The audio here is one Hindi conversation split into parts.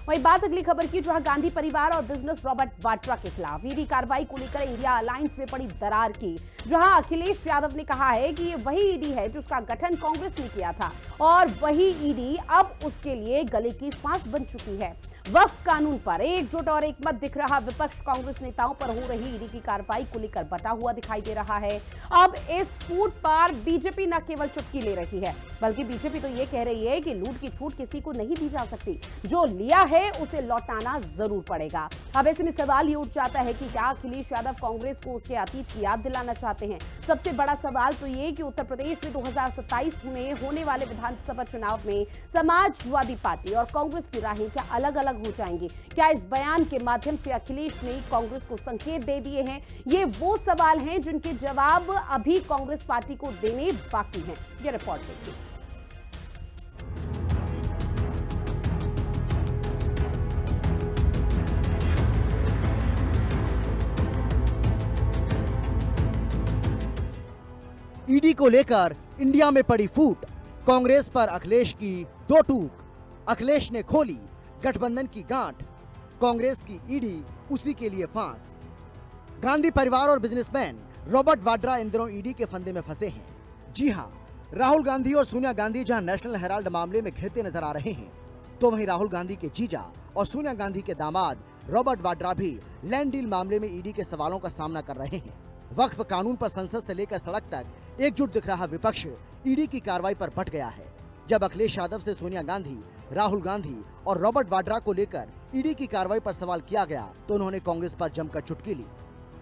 वहीं बात अगली खबर की, जहां गांधी परिवार और बिजनेस रॉबर्ट वाड्रा के खिलाफ ईडी कार्रवाई को लेकर इंडिया अलायंस में पड़ी दरार की। जहां अखिलेश यादव ने कहा है कि ये वही ईडी है जिसका गठन कांग्रेस ने किया था और वही ईडी अब उसके लिए गले की फांस बन चुकी है। वक्फ कानून पर एकजुट और एकमत दिख रहा विपक्ष कांग्रेस नेताओं पर हो रही ईडी की कार्रवाई को लेकर बटा हुआ दिखाई दे रहा है। अब इस फूट पर बीजेपी न केवल चुटकी ले रही है, बल्कि बीजेपी तो ये कह रही है कि लूट की छूट किसी को नहीं दी जा सकती, जो लिया है उसे लौटाना जरूर पड़ेगा। अब ऐसे में सवाल ये उठ जाता है कि क्या अखिलेश यादव कांग्रेस को उसके अतीत की याद दिलाना चाहते हैं। सबसे बड़ा सवाल तो ये कि उत्तर प्रदेश में 2027 में होने वाले विधानसभा चुनाव में समाजवादी पार्टी और कांग्रेस की राहें क्या अलग अलग हो जाएंगी। क्या इस बयान के माध्यम से अखिलेश ने कांग्रेस को संकेत दे दिए हैं? ये वो सवाल हैं जिनके जवाब अभी कांग्रेस पार्टी को देने बाकी हैं। ये रिपोर्ट देखिए। ईडी को लेकर इंडिया में पड़ी फूट, कांग्रेस पर अखिलेश की दो टूक। अखिलेश ने खोली गठबंधन की गांठ, कांग्रेस की ईडी उसी के लिए फांस। गांधी परिवार और बिजनेसमैन रॉबर्ट वाड्रा इन दिनों ईडी के फंदे में फंसे हैं। जी हां, राहुल गांधी और सोनिया गांधी जहां नेशनल हेराल्ड मामले में घिरते नजर आ रहे हैं, तो वहीं राहुल गांधी के जीजा और सोनिया गांधी के दामाद रॉबर्ट वाड्रा भी लैंड डील मामले में ईडी के सवालों का सामना कर रहे हैं। वक्फ कानून पर संसद से लेकर सड़क तक एकजुट दिख रहा विपक्ष ईडी की कार्रवाई पर बट गया है। जब अखिलेश यादव से सोनिया गांधी, राहुल गांधी और रॉबर्ट वाड्रा को लेकर ईडी की कार्रवाई पर सवाल किया गया, तो उन्होंने कांग्रेस पर जमकर चुटकी ली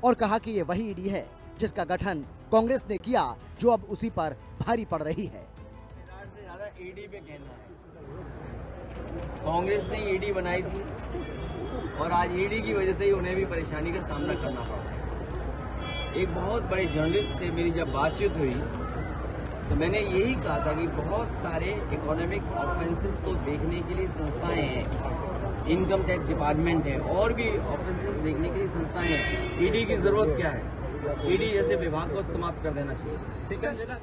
और कहा कि ये वही ईडी है जिसका गठन कांग्रेस ने किया, जो अब उसी पर भारी पड़ रही है। ज्यादा ईडी पे कहना है, कांग्रेस ने ईडी बनाई थी और आज ईडी की वजह से ही उन्हें भी परेशानी का सामना करना पड़ा। एक बहुत बड़े जर्नलिस्ट से मेरी जब बातचीत हुई तो मैंने यही कहा था कि बहुत सारे इकोनॉमिक ऑफेंसेस को देखने के लिए संस्थाएं हैं, इनकम टैक्स डिपार्टमेंट है और भी ऑफेंसेस देखने के लिए संस्थाएं हैं। ईडी की जरूरत क्या है? ईडी जैसे विभाग को समाप्त कर देना चाहिए।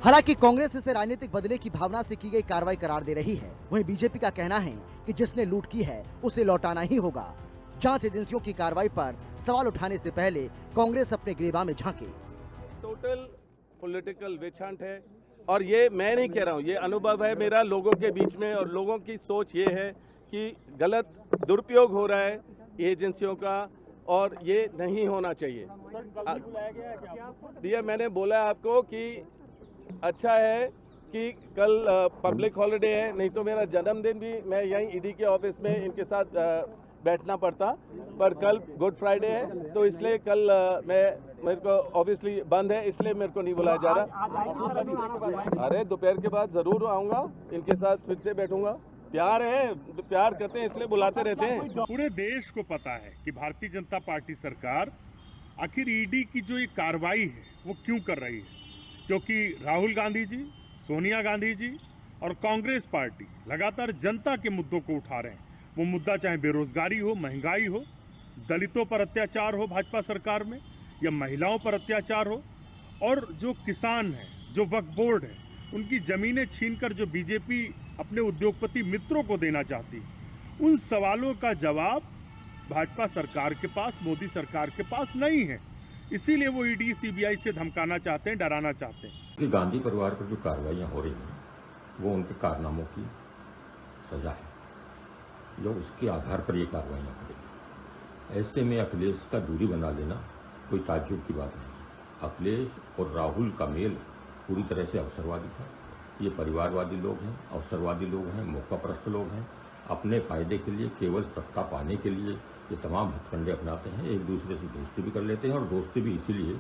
हालांकि कांग्रेस इसे राजनीतिक बदले की भावना से की गई कार्रवाई करार दे रही है। वहीं बीजेपी का कहना है कि जिसने लूट की है उसे लौटाना ही होगा। जांच एजेंसियों की कार्रवाई पर सवाल उठाने से पहले कांग्रेस अपने गिरेबान में झांके। टोटल पॉलिटिकल विच हंट है और ये मैं नहीं कह रहा हूँ, ये अनुभव है मेरा लोगों के बीच में, और लोगों की सोच ये है कि गलत दुरुपयोग हो रहा है एजेंसियों का और ये नहीं होना चाहिए। भैया मैंने बोला आपको कि अच्छा है कि कल पब्लिक हॉलिडे है, नहीं तो मेरा जन्मदिन भी मैं यहीं ईडी के ऑफिस में इनके साथ बैठना पड़ता, पर कल गुड फ्राइडे है तो इसलिए कल मेरे को ऑब्वियसली बंद है, इसलिए मेरे को नहीं बुलाया जा रहा। अरे दोपहर के बाद जरूर आऊँगा, इनके साथ फिर से बैठूंगा। प्यार है, प्यार करते हैं इसलिए बुलाते रहते हैं। पूरे देश को पता है कि भारतीय जनता पार्टी सरकार आखिर ईडी की जो ये कार्रवाई है वो क्यों कर रही है, क्योंकि राहुल गांधी जी, सोनिया गांधी जी और कांग्रेस पार्टी लगातार जनता के मुद्दों को उठा रहे हैं। वो मुद्दा चाहे बेरोजगारी हो, महंगाई हो, दलितों पर अत्याचार हो भाजपा सरकार में, या महिलाओं पर अत्याचार हो, और जो किसान हैं, जो वक्फ बोर्ड है, उनकी जमीनें छीनकर जो बीजेपी अपने उद्योगपति मित्रों को देना चाहती है, उन सवालों का जवाब भाजपा सरकार के पास, मोदी सरकार के पास नहीं है। इसीलिए वो ईडी, सीबीआई से धमकाना चाहते हैं, डराना चाहते हैं। कि गांधी परिवार पर जो कार्रवाइयां हो रही हैं वो उनके कारनामों की सजा है, जो उसके आधार पर ये कार्रवाइयां हो रही हैं। ऐसे में अखिलेश का दूरी बना लेना कोई ताज्जुब की बात नहीं। अखिलेश और राहुल का मेल पूरी तरह से अवसरवादी था। ये परिवारवादी लोग हैं, अवसरवादी लोग हैं, मौकापरस्त लोग हैं। अपने फायदे के लिए, केवल सत्ता पाने के लिए ये तमाम हथकंडे अपनाते हैं। एक दूसरे से दोस्ती भी कर लेते हैं, और दोस्ती भी इसीलिए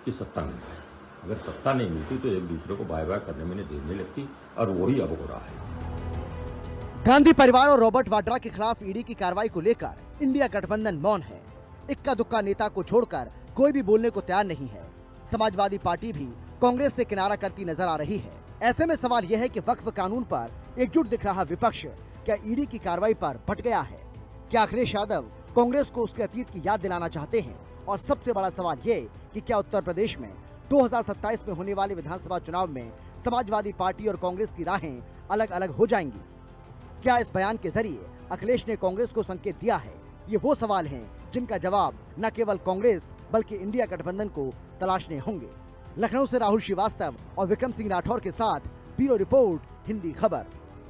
कि सत्ता मिल जाए। अगर सत्ता नहीं मिलती तो एक दूसरे को बाय बाय करने में देर नहीं लगती, और वही अब हो रहा है। गांधी परिवार और रॉबर्ट वाड्रा के खिलाफ ईडी की कार्रवाई को लेकर इंडिया गठबंधन मौन है। इक्का दुक्का नेता को छोड़कर कोई भी बोलने को तैयार नहीं है। समाजवादी पार्टी भी कांग्रेस से किनारा करती नजर आ रही है। ऐसे में सवाल यह है कि वक्फ कानून पर एकजुट दिख रहा विपक्ष क्या ईडी की कार्रवाई पर भट गया है? क्या अखिलेश यादव कांग्रेस को उसके अतीत की याद दिलाना चाहते हैं? और सबसे बड़ा सवाल ये कि क्या उत्तर प्रदेश में 2027 में होने वाले विधानसभा चुनाव में समाजवादी पार्टी और कांग्रेस की राहें अलग अलग हो जाएंगी? क्या इस बयान के जरिए अखिलेश ने कांग्रेस को संकेत दिया है, ये वो सवाल हैं जिनका जवाब न केवल कांग्रेस बल्कि इंडिया गठबंधन को तलाशने होंगे। लखनऊ से राहुल श्रीवास्तव और विक्रम सिंह राठौर के साथ ब्यूरो रिपोर्ट, हिंदी खबर।